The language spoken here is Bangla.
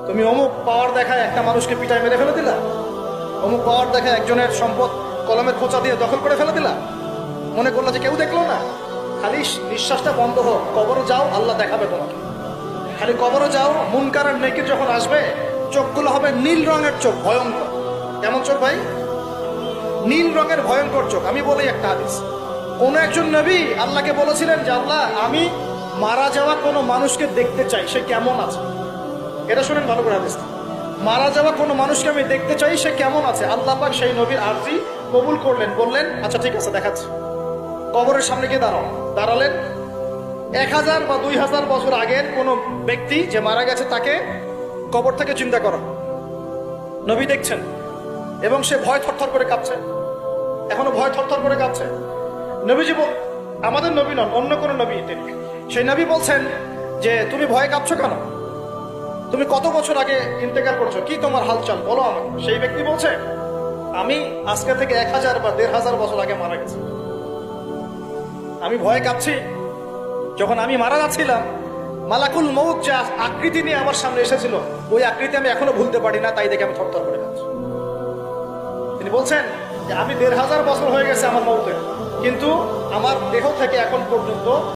তুমি অমুক পাওয়ার দেখায় একটা মানুষকে পিটায় মেরে ফেলে দিলা, অমুক পাওয়ার দেখায় একজনের সম্পদ কলমের খোঁচা দিয়ে দখল করে ফেলে দিলা, মনে করলো যে কেউ দেখলো না। খালি নিঃশ্বাসটা বন্ধ হোক, কবরে যাও, আল্লাহ দেখাবে তোমাকে। খালি কবরে যাও, মুনকার আর নেকির যখন আসবে চোখগুলো হবে নীল রঙের চোখ, ভয়ঙ্কর। কেমন চোখ ভাই? নীল রঙের ভয়ঙ্কর চোখ। আমি বলি একটা হাদিস, কোন একজন নবী আল্লাহকে বলেছিলেন যে আল্লাহ, আমি মারা যাওয়া কোনো মানুষকে দেখতে চাই, সে কেমন আছে। এটা শুনেন ভালো করে হাদিস। মারা যাওয়া কোনো মানুষকে আমি দেখতে চাই, সে কেমন আছে। আল্লাহ পাক সেই নবীর আরজি কবুল করলেন, বললেন আচ্ছা ঠিক আছে দেখাচ্ছি। কবরের সামনে গিয়ে দাঁড়ালেন। 1000 বা 2000 বছর আগের কোন ব্যক্তি যে মারা গেছে তাকে কবর থেকে চিন্তা করো, নবী দেখছেন, এবং সে ভয় থরথর করে কাঁপছে, এখনো ভয় থরথর করে কাঁপছে। নবীজি আমাদের নবী নন, অন্য কোন নবী তিনি। সেই নবী বলছেন যে তুমি ভয়ে কাঁপছো কেন? তুমি কত বছর আগে ইন্তেকাল করেছো, কি তোমার হালচাল বলো আমাকে। সেই ব্যক্তি বলছে আমি আজকে থেকে 1000 বা 1500 বছর আগে মারা গেছি। আমি ভয়ে কাঁপছি। যখন আমি মারা যাচ্ছিলাম, মালাকুল মউত যে আকৃতি নিয়ে আমার সামনে এসেছিল, ওই আকৃতি আমি এখনো ভুলতে পারি না, তাই দেখে আমি থরথর করে যাচ্ছি। তিনি বলছেন যে আমি 1500 বছর হয়ে গেছে আমার মউতের, কিন্তু আমার দেহ থেকে এখন পর্যন্ত